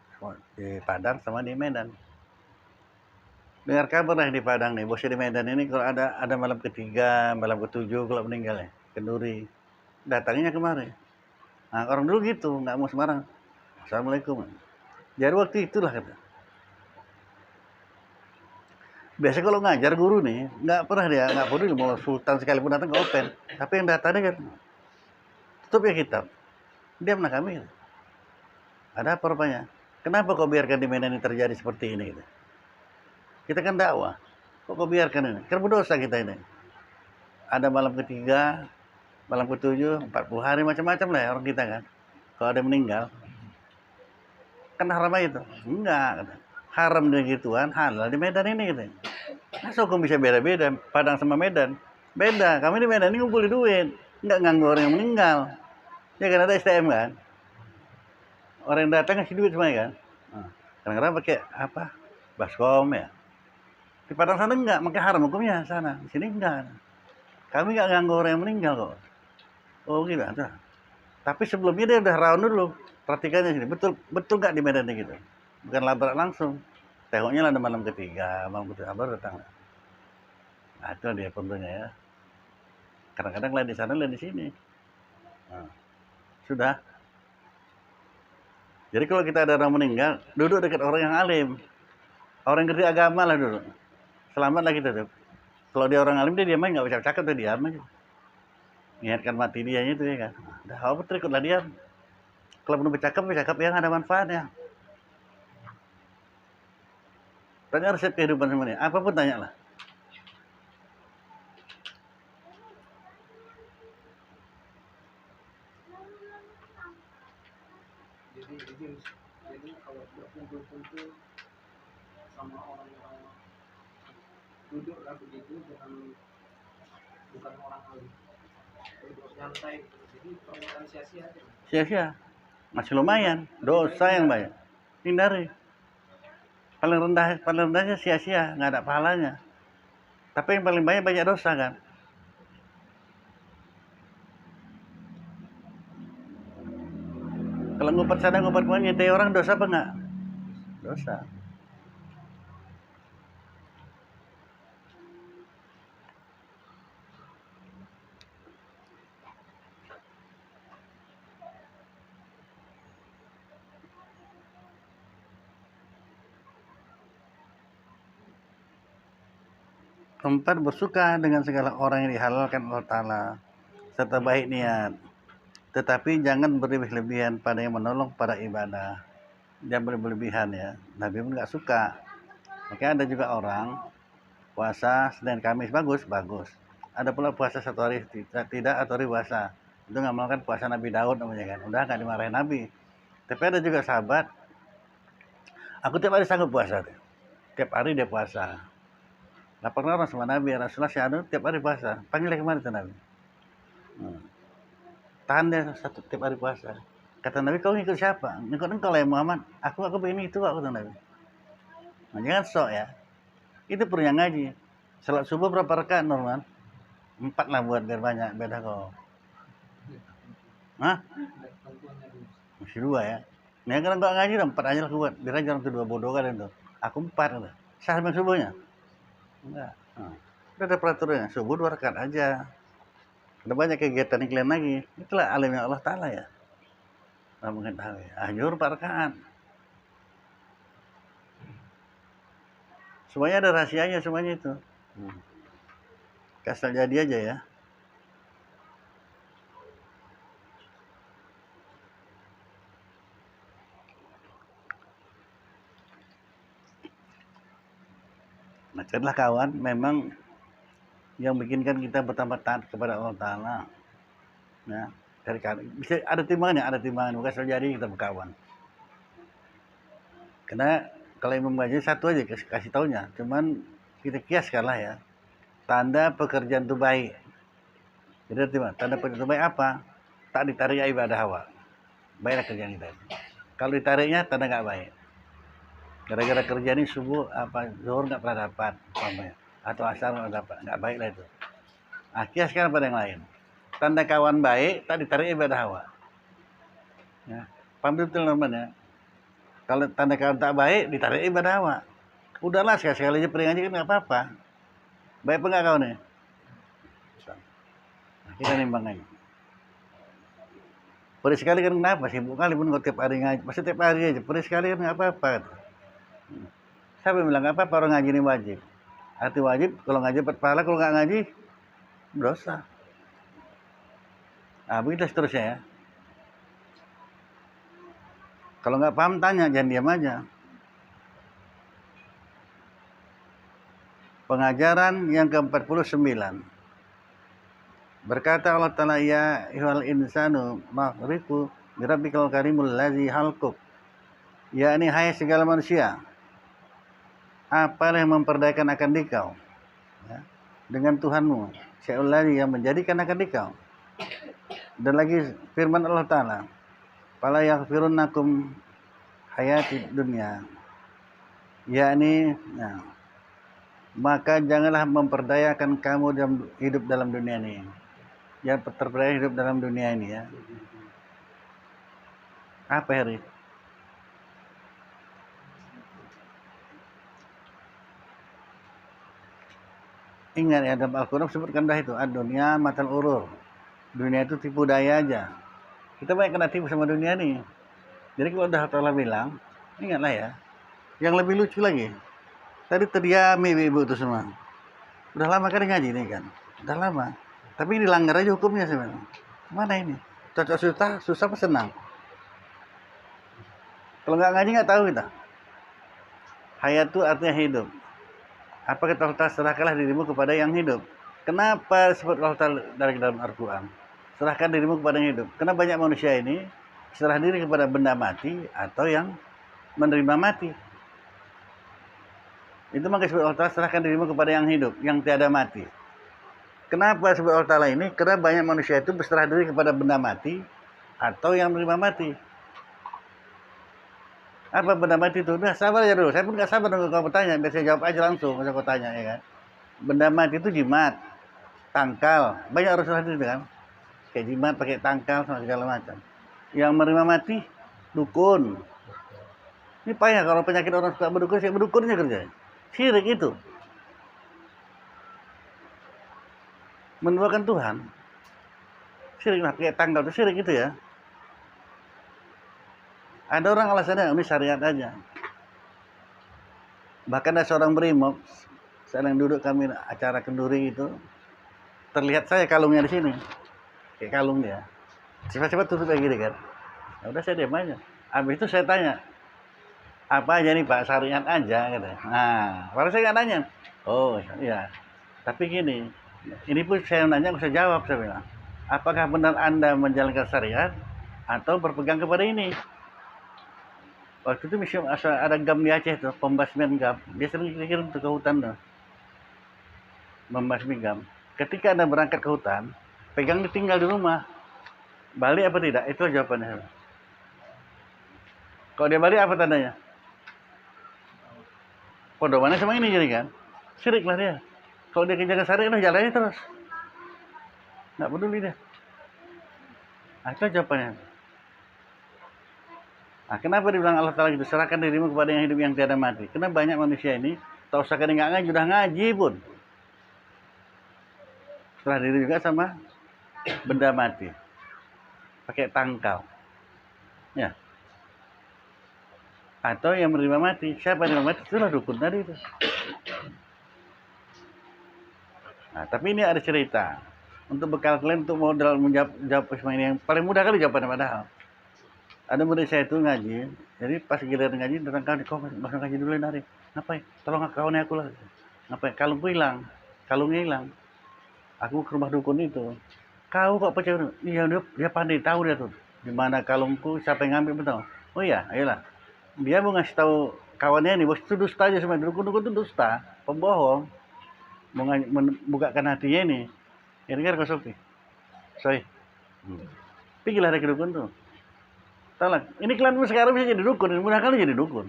di Padang sama di Medan. Dengar kabar lah di Padang nih, bosnya di Medan ini kalau ada malam ketiga, malam ketujuh kalau meninggal ya, kenduri. Datangnya kemari. Nah, orang dulu gitu, nggak mau sembarang. Assalamualaikum. Jadi waktu itulah kata. Biasa kalau ngajar guru nih, nggak pernah dia, nggak peduli mau sultan sekalipun datang ke open. Tapi yang datangnya kan, tutup ya kitab. Dia mana kami. Ada apa rupanya? Kenapa kau biarkan di Medan ini terjadi seperti ini? Gitu. Kita kan dakwah. Kok kau biarkan ini? Kan berdosa kita ini. Ada malam ketiga, malam ke-7, 40 hari macam-macam lah ya orang kita kan. Kalau ada meninggal, kan haram itu? Enggak. Haram dengan gituan, halal di Medan ini gitu. Masa hukum bisa beda-beda, Padang sama Medan? Beda, kami di Medan ini ngumpulin duit. Enggak nganggur orang yang meninggal. Ya kan ada STM kan? Orang yang datang ngasih duit semuanya kan? Nah, kadang-kadang pakai baskom ya. Di Padang sana enggak, makanya haram hukumnya sana. Di sini enggak. Kami enggak ganggu orang yang meninggal kok. Oh gitu. Ada. Tapi sebelumnya dia udah round dulu. Perhatikannya sini. Betul enggak di Medan gitu. Bukan labrak langsung. Tengoknya lah ada malam ketiga, malam ketiga baru datang. Nah itu dia contohnya ya. Kadang-kadang lain di sana, lain di sini. Nah, sudah. Jadi kalau kita ada orang meninggal, duduk dekat orang yang alim. Orang yang ngerti agama lah dulu. Selamat lah kita tuh. Kalau dia orang alim, dia diam aja, nggak bisa cakap, dia diam aja. Niatkan mati dia itu ya kan. Dah apa betul ikutlah diam. Kalau belum bercakap yang ada manfaatnya. Tanya resep kehidupan semuanya. Apapun tanyalah. Jadi kalau berkumpul-kumpul sama orang-orang duduk lah begitu bukan orang alim, duduk nyantai gitu. Jadi permintaan sia-sia aja. Sia-sia. Masih lumayan, dosa yang banyak. Hindari. Paling rendahnya sia-sia, nggak ada pahalanya. Tapi yang paling banyak dosa kan. Kalau ngumpet sana ngumpet kemana, nyetai orang dosa apa enggak? Dosa. Keempat, bersuka dengan segala orang yang dihalalkan Allah Ta'ala serta baik niat, tetapi jangan berlebih-lebihan pada yang menolong pada ibadah. Jangan berlebihan ya. Nabi pun nggak suka. Makanya ada juga orang puasa Senin Kamis bagus. Ada pula puasa satu hari tidak atau hari puasa. Itu nggak melakukan puasa Nabi Daud namanya kan. Udah nggak dimarahin Nabi. Tapi ada juga sahabat, aku tiap hari sanggup puasa. Tiap hari dia puasa. Lapor orang sama Nabi, Rasulullah si tiap hari puasa. Panggilnya kemana tuh Nabi? Tahan dia tiap hari puasa. Kata Nabi, kau ngikut siapa? Ngikut engkau lah ya Muhammad. Aku begini itu kata Nabi. Nah, jangan sok ya. Itu perlu yang ngaji. Salat subuh berapa rakaat normal? 4 lah buat biar banyak. Beda kau. Hah? Masih 2 ya. Nah, kalau enggak ngaji 4 aja lah buat. Biar aja orang kedua bodoh kan itu. Aku 4 lah. Sah sama subuhnya? Enggak. Udah ada peraturannya. Subuh 2 rakaat aja. Ada banyak kegiatan yang kalian lagi. Itulah alimnya Allah Ta'ala ya. Nah, mengetahui. Ajur 4 rakaat. Semuanya ada rahasianya semuanya itu. Kasal jadi aja ya. Nah, carilah kawan memang yang bikinkan kita bertambah taat kepada Allah Ta'ala. Nah, dari bisa ada timbangan bukan asal jadi kita berkawan. Karena kalau Imam Ghazali satu aja kasih taunya, cuman kita kiaskan lah ya. Tanda pekerjaan itu baik. Jadi tanda pekerjaan itu baik apa? Tak ditarik ibadah hawa. Baiklah kerjaan kita. Kalau ditariknya tanda nggak baik. Gara-gara kerja ini subuh zuhur nggak pernah dapat, atau asar nggak dapat, nggak baik lah itu. Kiaskan pada yang lain. Tanda kawan baik, tak ditarik ibadah hawa. Ya, paham betul namanya. Kalau tanda kawan tak baik, ditarik ibadah hawa. Udahlah sekali-sekali aja pering aja kan nggak apa-apa. Baik apa nggak kawan ya? Nah, kita nimbang aja. Pada sekali kan kenapa? Sibuk kali pun kalau tiap hari ngaji. Pasti tiap hari aja. Pada sekali kan nggak apa-apa. Siapa bilang nggak apa-apa orang ngaji ini wajib? Arti wajib, kalau ngaji dapat pahala, kalau nggak ngaji, dosa. Nah, begitu seterusnya ya. Kalau nggak paham tanya, jangan diam aja. Pengajaran yang ke-49. Berkata Allah Ta'ala, ya ihwal insanu maghriku birabbikal karimul ladzi halquk. Ya ini hai segala manusia. Apalah yang memperdayakan akan dikau ya, dengan Tuhanmu, syai'ul ladzi yang menjadikan akan dikau. Dan lagi firman Allah Ta'ala, fala yaghfirunnakum hayati dunia, yakni nah, maka janganlah memperdayakan kamu hidup dalam dunia ini. Yang terperdaya hidup dalam dunia ini ya. Apa Heri? Ingat ya, dalam Al-Quran sebutkan dah itu, dunia matal urur. Dunia itu tipu daya aja. Kita banyak kena tipu sama dunia nih. Jadi kalau udah Allah bilang, ingatlah ya. Yang lebih lucu lagi, tadi terdiam ibu-ibu itu semua. Udah lama kan ngaji nih kan? Udah lama. Tapi dilanggar aja hukumnya sebenarnya. Mana ini? Cocok susah apa senang? Kalau nggak ngaji nggak tahu kita. Hayat itu artinya hidup. Apa kata Allah, serahkanlah dirimu kepada yang hidup. Kenapa disebut Allah dari dalam Al-Quran? Serahkan dirimu kepada yang hidup. Karena banyak manusia ini serah diri kepada benda mati atau yang menerima mati. Itu maka disebut Allah Ta'ala, serahkan dirimu kepada yang hidup, yang tiada mati. Kenapa disebut Allah Ta'ala ini? Karena banyak manusia itu berserah diri kepada benda mati atau yang menerima mati. Apa benda mati itu? Udah sabar aja dulu. Saya pun gak sabar nunggu kamu bertanya. Biar saya jawab aja langsung. Masa kau tanya, ya kan? Benda mati itu jimat, tangkal. Banyak orang serah diri kan? Kayak jimat pakai tangkal sama segala macam. Yang menerima mati, dukun. Ini payah kalau penyakit orang suka berdukun, siapa berdukunnya kerja. Syirik itu. Menduakan Tuhan. Syirik lah, pakai tangkal itu syirik itu ya. Ada orang alasannya, ini syariat aja. Bahkan ada seorang brimob, sedang duduk kami acara kenduri itu, terlihat saya kalungnya di sini, kayak kalung dia. Cepat-cepat tutup kayak gini kan. Ya udah saya diam aja. Habis itu saya tanya, apa aja nih Pak, syariat aja katanya. Nah, padahal saya nggak nanya. Oh iya. Tapi gini, ini pun saya nanya, saya jawab, saya bilang, apakah benar Anda menjalankan syariat atau berpegang kepada ini? Waktu itu ada gam di Aceh tuh, pembasmian gam. Dia sering kirim ke hutan tuh, membasmi gam. Ketika Anda berangkat ke hutan, pegang ditinggal di rumah. Balik apa tidak? Itu jawabannya. Kalau dia balik apa tandanya? Pedomannya sama ini jadi kan? Syirik lah dia. Kalau dia kejaga syariat, jalannya terus. Nggak peduli dia. Nah, itu jawabannya. Nah, kenapa dibilang Allah Ta'ala gitu? Serahkan dirimu kepada yang hidup yang tiada mati. Karena banyak manusia ini, tak usah kadang nggak ngaji, udah ngaji pun. Serah diri juga sama benda mati. Pakai tangkal. Ya. Atau yang menerima mati. Siapa yang menerima mati? Itulah dukun tadi itu. Nah, tapi ini ada cerita. Untuk bekal kalian, untuk modal menjawab semua ini, yang paling mudah kali jawabannya padahal. Ada murid saya itu ngaji, jadi pas giliran ngaji datang kali, kau masuk ngaji dulu hari. Ngapain? Tolong kawannya aku lah. Ngapain? Kalungku hilang, kalungnya hilang. Aku ke rumah dukun itu. Kau kok percaya? Iya, dia pandai tahu dia tuh. Di mana kalungku, siapa yang ngambil betul? Oh iya, ayolah. Dia mau ngasih tahu kawannya ini, bos itu dusta aja semua. Dukun-dukun itu dusta, pembohong. Mau membukakan hatinya ini. Ya dengar kau Sofi. Soy. Pergilah dari dukun tuh. Tolong, ini kalian sekarang bisa jadi dukun, mudah kali jadi dukun.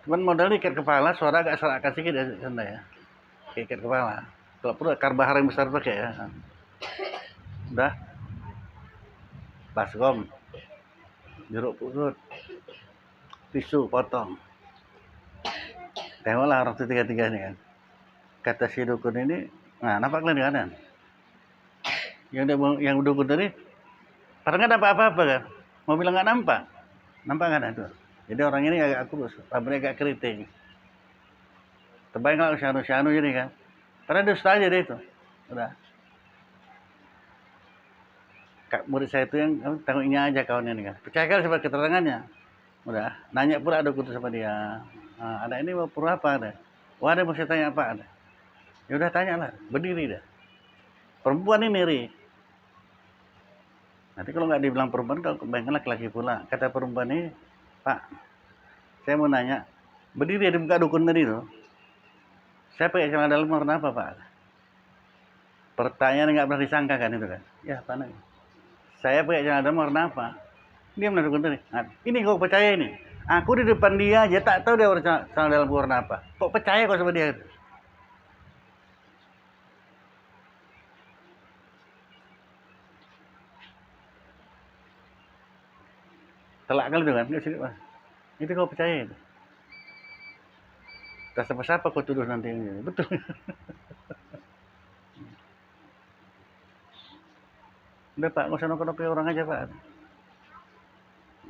Cuman modalnya ikat kepala, suara agak serakan sedikit ya, Anda ya. Ikat kepala. Kalau perlu karbahar yang besar pakai ya. Udah. Baskom. Jeruk purut. Tisu potong. Tengoklah orang itu tiga-tiga ini kan. Kata si dukun ini, nah nampak kalian di kanan. Yang dukun tadi, padahal nggak nampak apa-apa kan. Mau bilang nggak nampak. Nampak kan itu. Jadi orang ini agak kurus, rambutnya agak keriting. Terbayang kalau syanu jadi kan. Karena dusta aja deh itu. Udah. Murid saya itu yang tangguhnya aja kawannya ini kan. Percaya kali sama keterangannya. Udah. Nanya pula dukun itu sama dia. Nah, ada ini mau perlu apa ada? Wah, ada mau saya tanya apa ada? Ya udah tanyalah. Berdiri dah. Perempuan ini Ri. Nanti kalau nggak dibilang perempuan, kalau kebanyakan laki-laki pula. Kata perempuan ini, Pak, saya mau nanya, berdiri di muka dukun tadi itu, saya pakai celana dalam warna apa Pak? Pertanyaan nggak pernah disangka kan itu kan? Ya Pak, saya pakai celana dalam warna apa? Dia menurut dukun tadi. Nah, ini kok percaya ini? Aku di depan dia aja tak tahu dia celana dalam warna apa. Kok percaya kok sama dia? Telak kali itu kan? Itu kau percaya itu? Tak siapa-siapa kau tuduh nanti. Betul. Udah Pak, nggak usah nokok-nokok orang aja Pak.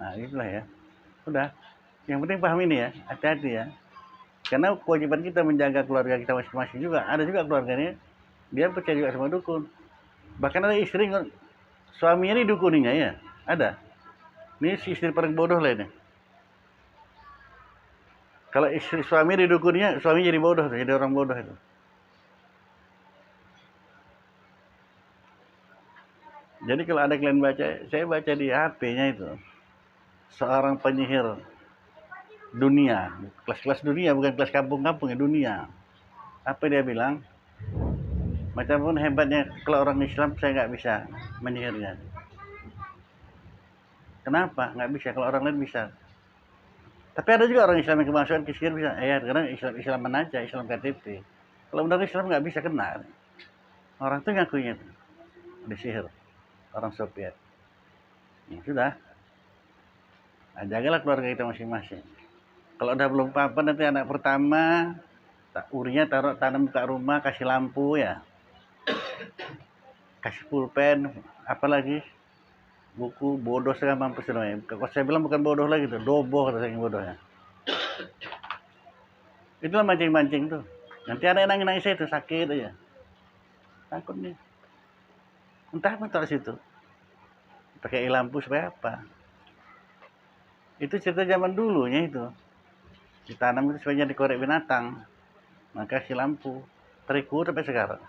Nah itulah ya. Udah. Yang penting paham ini ya. Hati-hati ya. Karena kewajiban kita menjaga keluarga kita masing-masing juga. Ada juga keluarganya, dia percaya juga sama dukun. Bahkan ada istri, suaminya ini dukuninya ya. Ada. Ini istri paling bodoh lah ini. Kalau istri suami didukuninya, suami jadi bodoh, jadi orang bodoh itu. Jadi kalau ada kalian baca, saya baca di HP-nya itu, seorang penyihir dunia, kelas-kelas dunia, bukan kelas kampung-kampung ya, dunia. Apa dia bilang? Macam pun hebatnya kalau orang Islam, saya nggak bisa menyihirnya. Kenapa? Nggak bisa, kalau orang lain bisa. Tapi ada juga orang Islam yang kemasukan ke sihir bisa. Ya, karena Islaman aja, Islam KTP. Kalau benar Islam nggak bisa kena. Orang itu ngakunya itu, disihir. Orang Soviet. Ya, sudah. Nah, jagalah keluarga kita masing-masing. Kalau udah belum apa-apa, nanti anak pertama, urinya taruh tanam buka rumah, kasih lampu ya. Kasih pulpen, apalagi buku bodoh saya mampu semuanya. Kalau saya bilang bukan bodoh lagi tuh, doboh kata saya bodohnya. Itulah mancing-mancing tuh. Nanti ada yang nangis saya itu sakit aja. Takut nih. Entah apa taruh situ. Pakai lampu supaya apa? Itu cerita zaman dulunya itu. Ditanam itu supaya jadi korek binatang. Maka si lampu terikut sampai sekarang.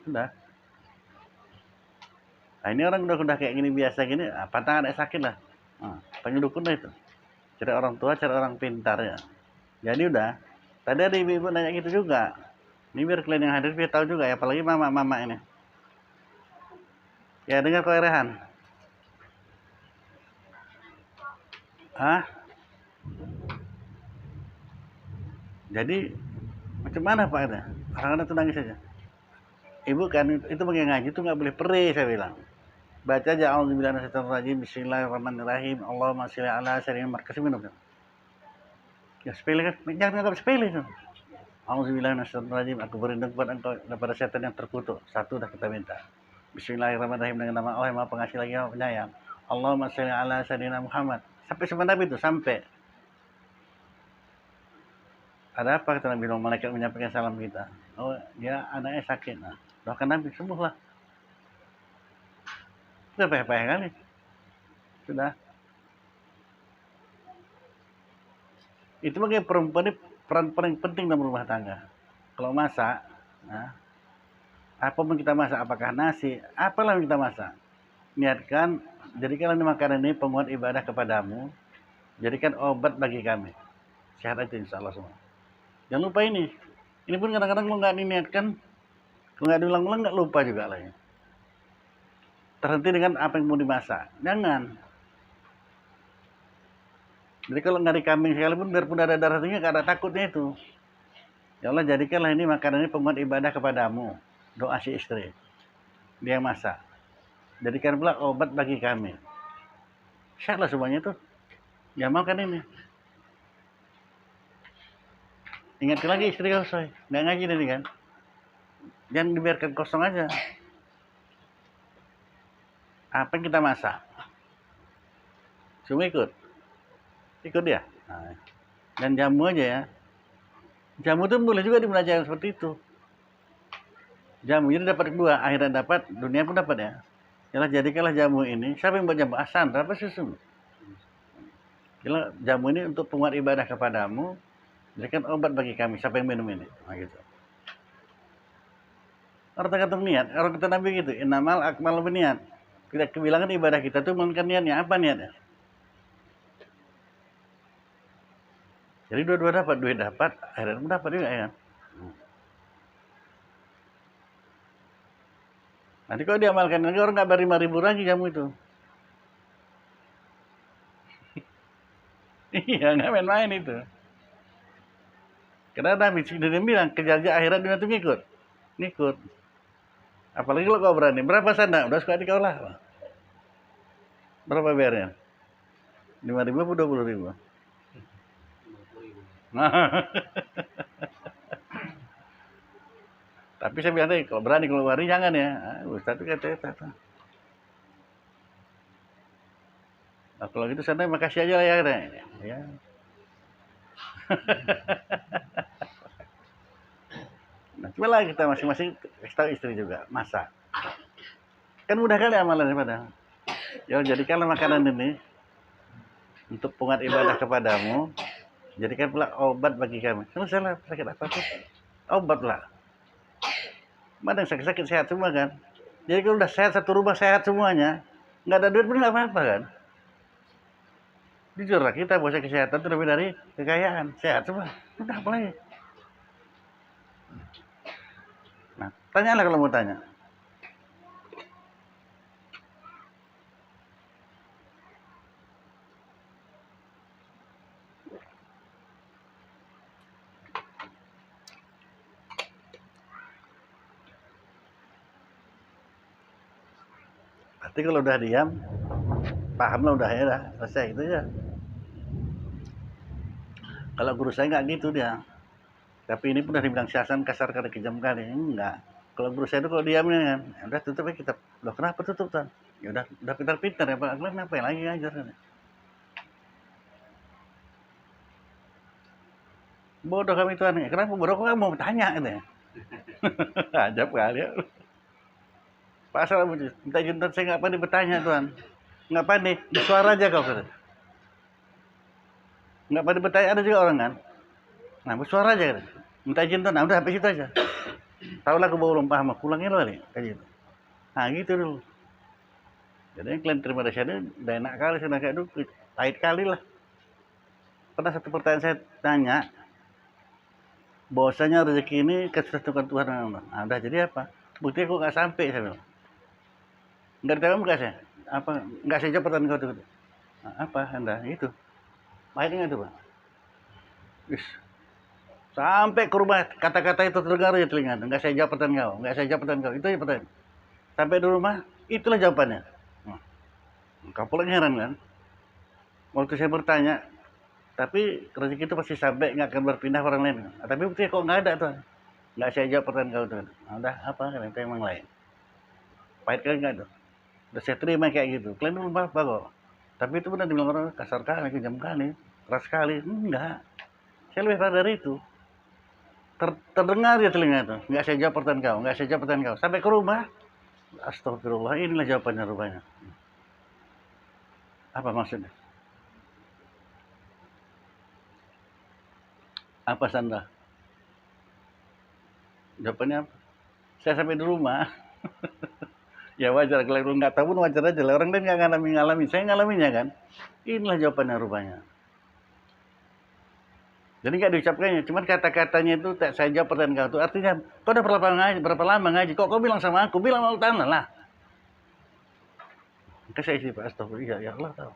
Sudah. Nah, ini orang udah kayak gini biasa gini, patah ada sakit lah. Nah, panggil dukun lah itu. Cari orang tua, cari orang pintar ya. Jadi udah. Tadi ada ibu-ibu nanya gitu juga. Ini biar kalian yang hadir biar tahu juga ya, apalagi mama-mama ini. Ya dengar kok Rehan. Hah? Jadi macam mana Pak ada? Orang-orang itu nangis saja. Ibu kan itu pakai ngaji itu nggak boleh perih saya bilang. Baca aja auzubillahi minasyaitonirrajim, bismillahirrahmanirrahim, Allahumma shalli ala sayyidina Muhammad minum. Ya sepele kan, jangan anggap sepele itu. Auzubillahi minasyaitonirrajim, aku berlindung kepada engkau daripada setan yang terkutuk. Satu dah kita minta. Bismillahirrahmanirrahim, dengan nama Allah yang Maha Pengasih lagi Maha Penyayang. Allahumma shalli ala sayyidina Muhammad. Sampai sebentar itu sampai. Ada apa kata Nabi, malaikat menyampaikan salam kita. Oh, dia anaknya sakit. Nah, doakan Nabi sembuhlah. Sudah payah-payah kali. Sudah. Itu bagi perempuan ini peran paling penting dalam rumah tangga. Kalau masak, nah, apapun kita masak, apakah nasi, apalah yang kita masak, niatkan, jadikanlah makanan ini penguat ibadah kepadamu, jadikan obat bagi kami. Sehat aja insya Allah semua. Jangan lupa ini. Ini pun kadang-kadang kalau nggak diniatkan, kalau nggak diulang-ulang nggak lupa juga lah ya. Terhenti dengan apa yang mau dimasak. Jangan. Jadi kalau nggak di kambing sekalipun, biarpun ada darah tinggi, nggak ada takutnya itu. Ya Allah, jadikanlah ini makanan ini penguat ibadah kepadamu. Doa si istri. Dia masak. Jadikan pula obat bagi kami. Syaklah semuanya itu. Ya makan ini. Ingatkan lagi istri kau, Soy. Nggak ngaji tadi kan. Jangan dibiarkan kosong aja. Apa yang kita masak? Semua ikut. Ikut dia. Nah, dan jamu aja ya. Jamu itu boleh juga dibelanjakan seperti itu. Jamu ini dapat dua, akhirat dapat, dunia pun dapat ya. Yalah, jadikanlah jamu ini. Siapa yang buat jamu? Asan, apa susu? Yalah, jamu ini untuk penguat ibadah kepadamu. Jadikan obat bagi kami. Siapa yang minum ini? Nah, gitu. Orang tergantung niat. Orang kata Nabi gitu. Innamal akmal biniat. Tidak kebilangan ibadah kita tuh menggunakan niatnya. Apa niatnya? Jadi dua-dua dapat, duit dapat, akhirat pun dapat juga ya. Nanti kalau diamalkan lagi orang nggak bayar 5.000 lagi jamu itu. Iya, nggak main-main itu. Karena Nabi sudah bilang kejar akhirat dunia itu ngikut. Apalagi kalau kau berani. Berapa sana? Udah sekali kau lah. Berapa bayarnya? 5.000 atau 20.000? Tapi saya bilang tadi, kalau berani keluarin jangan ya. Ustaz itu kata. Nah, kalau gitu sana makasih aja lah ya katanya. Ya. Nah, cobalah kita masing-masing kasih tahu istri juga masak. Kan mudah kali amalannya padahal. Ya, jadikanlah makanan ini untuk penguat ibadah kepadamu. Jadikan pula obat bagi kami. Selesai lah sakit apa-apa. Obat lah. Mana yang sakit-sakit sehat semua kan. Jadi kalau udah sehat, satu rumah sehat semuanya, nggak ada duit pun nggak apa-apa kan. Jujur lah, kita bosnya kesehatan itu lebih dari kekayaan. Sehat semua, udah apa lagi. Nah, tanyalah kalau mau tanya. Berarti kalau udah diam, paham lah udah ya, selesai gitu ya. Kalau guru saya nggak gitu dia. Tapi ini pun udah dibilang siasan kasar kali, kejam kali. Enggak. Kalau guru saya itu kalau diamnya kan, ya udah tutup aja kitab. Loh kenapa tutup kan? Ya udah pintar-pintar ya Pak. Kalian ngapain lagi ngajar kan? Bodoh kami tuan. Kenapa bodoh kok kamu mau tanya gitu ya? Ajab kali ya. Pasal minta izin saya nggak pandai bertanya tuan. Nggak pandai, bersuara aja kau kata. Nggak pandai bertanya ada juga orang kan. Nah bersuara aja kata. Minta izin tuan, nah udah sampai situ aja. Tahu lah aku belum paham, pulangin loh nih kayak gitu. Nah gitu dulu. Jadi kalian terima dari saya udah enak kali, saya kayak itu pahit kali lah. Pernah satu pertanyaan saya tanya, bahwasanya rezeki ini kesukaan Tuhan. Nah, udah jadi apa? Buktinya kok nggak sampai saya bilang. Nggak ditanya nggak saya? Apa? Nggak saya jawab pertanyaan kau tuh. Nah, apa? Anda itu. Pahitnya itu Pak. Wis. Sampai ke rumah kata-kata itu terdengar di telinga. Nggak saya jawab pertanyaan kau. Nggak saya jawab pertanyaan kau. Itu aja pertanyaan. Sampai di rumah, itulah jawabannya. Nah, kau pulang heran kan? Waktu saya bertanya, tapi rezeki itu pasti sampai, nggak akan berpindah ke orang lain. Nah, tapi buktinya kok nggak ada tuh. Nggak saya jawab pertanyaan kau tuh. Nah, udah apa kan itu emang lain. Pahit kan nggak tuh. Udah saya terima kayak gitu. Kalian belum apa kok. Tapi itu benar dibilang orang kasar kali, kejam kali, keras kali. Enggak. Saya lebih parah dari itu. Terdengar ya telinga itu. Nggak saya jawab pertanyaan kau. Nggak saya jawab pertanyaan kau. Sampai ke rumah. Astagfirullah. Inilah jawabannya rupanya. Apa maksudnya? Apa sanda? Jawabannya apa? Saya sampai di rumah. Ya wajar, kalau nggak tahu pun wajar aja lah. Orang lain nggak ngalami, saya ngalaminya kan. Inilah jawabannya rupanya. Jadi nggak diucapkannya, cuman kata-katanya itu tak saya jawab pertanyaan kau itu. Artinya, kau udah berapa lama ngaji? Kok kau bilang sama aku? Bilang Allah Ta'ala lah. Maka saya isi Pak Astagfirullah, ya Allah tahu.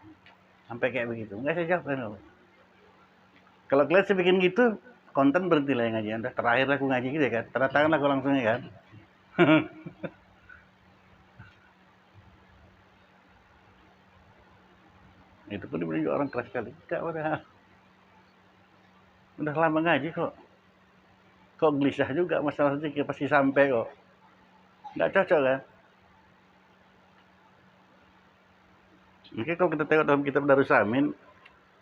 Sampai kayak begitu, nggak saya jawab kan. Kalau kalian sih bikin gitu, konten berhenti lah yang ngaji. Udah terakhir aku ngaji gitu ya kan. Tanda tangan aku langsung ya kan. Itu pun dibilang juga orang keras sekali. Enggak, udah lama ngaji kok. Kok gelisah juga masalah rezeki pasti sampai kok. Nggak cocok kan? Mungkin kalau kita tengok dalam kitab Darussamin,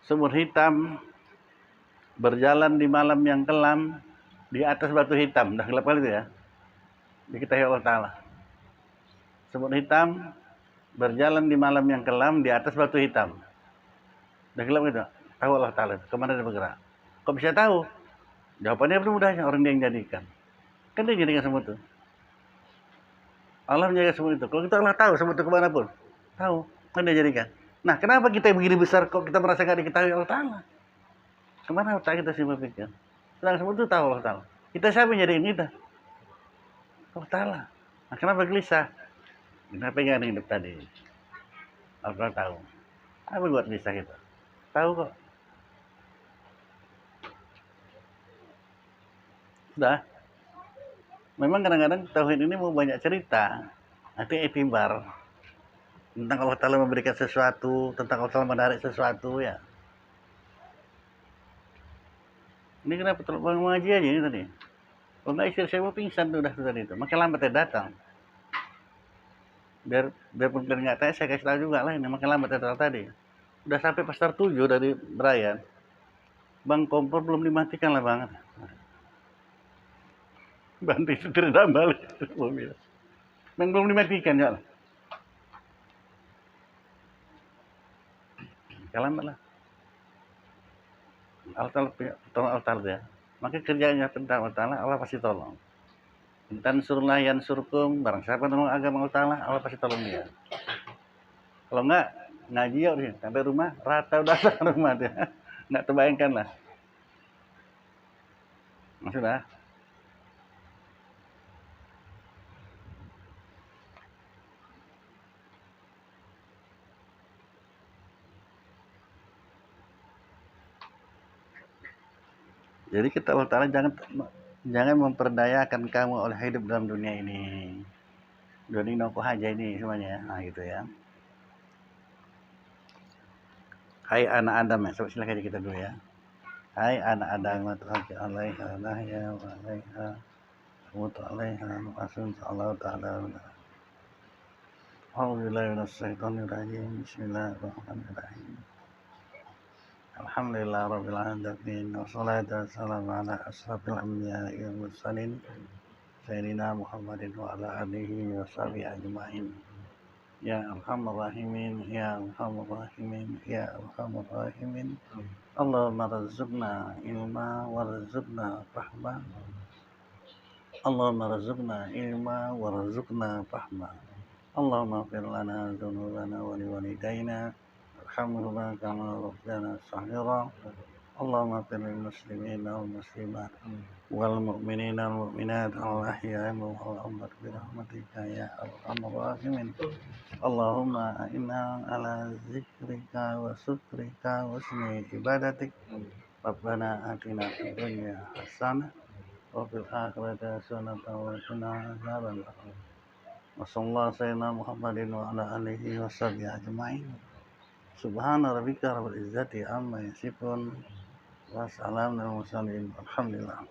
sumur hitam berjalan di malam yang kelam di atas batu hitam. Dah gelap kali itu ya. Diketahui Allah Ta'ala. Sumur hitam berjalan di malam yang kelam di atas batu hitam. Dah gelap gitu. Tahu Allah Ta'ala kemana dia bergerak. Kok bisa tahu? Jawabannya belum mudahnya orang dia yang jadikan. Kan dia jadikan semua itu. Allah menjaga semua itu. Kalau kita Allah tahu semua itu kemana pun. Tahu. Kan dia jadikan. Nah kenapa kita yang begini besar kok kita merasa gak diketahui Allah Ta'ala? Kemana otak kita sih berpikir? Sedang semua itu tahu Allah Ta'ala. Kita siapa yang jadikan kita? Allah Ta'ala. Nah kenapa gelisah? Kenapa gak ada hidup tadi? Allah tahu. Apa buat gelisah kita? Tahu kok. Sudah. Memang kadang-kadang tauhid ini mau banyak cerita. Nanti itibar. Tentang Allah Ta'ala memberikan sesuatu, tentang Allah Ta'ala menarik sesuatu ya. Ini kenapa terlalu mengaji aja ini tadi? Kalau nggak istri saya mau pingsan tuh udah tadi itu. Makin lambat dia datang. Biarpun kalian nggak tanya, saya kasih tahu juga lah ini makin lambat dia datang tadi. Udah sampai pasar 7 dari Brian. Bang kompor belum dimatikan lah banget. Bantu setir dan balik mobil. Bang belum dimatikan ya. Lambat lah. Allah Ta'ala tolong Allah Ta'ala ya. Maka kerjanya tentang Allah Ta'ala, Allah pasti tolong. Tansurullah yansurkum, barang siapa tolong agama Allah, Allah pasti tolong dia. Kalau enggak, ngaji ya udah sampai rumah rata udah rumah dia. Enggak terbayangkan lah. Nah, sudah. Jadi kita Allah Ta'ala jangan memperdayakan kamu oleh hidup dalam dunia ini. Dunia nopo aja ini semuanya. Nah gitu ya. Hai anak Adam ya, so, silakan kita dulu ya. Hai anak Adam, matu'aki alaiha nahya wa alaiha mutu alaiha nu'asun Allah Ta'ala. A'udzubillahi minasyaitonir rajim. Bismillahirrahmanirrahim. Alhamdulillah rabbil alamin wassalatu wassalamu ala asrofil anbiya'i wal mursalin sayyidina Muhammadin wa ala alihi wa sahbihi ajma'in. Ya arhamar rahimin, ya arhamar rahimin, ya arhamar rahimin. Allahumma razuqna ilma warzuqna fahma. Allahumma razuqna ilma warzuqna fahma. Allahumma ighfir lana dzunubana wa liwalidayna warhamhuma kama rabbayana shaghira. Allahumma ighfir lil muslimina wal muslimat wal mu'minina wal mu'minat al ahya'i minhum wal amwat bi rahmatika ya arhamar rahimin. Allahumma inna ala zikrika wa syukrika wa husni ibadatik. Rabbana atina fid dunya hasanah wa fil akhirati hasanah wa qina adzabannar. Wa sallallahu sayyidina Muhammadin wa ala alihi wa sahbihi ajma'in. Subhana rabbika rabbil izzati amma yasifun wa salamun alal mursalin. Alhamdulillah.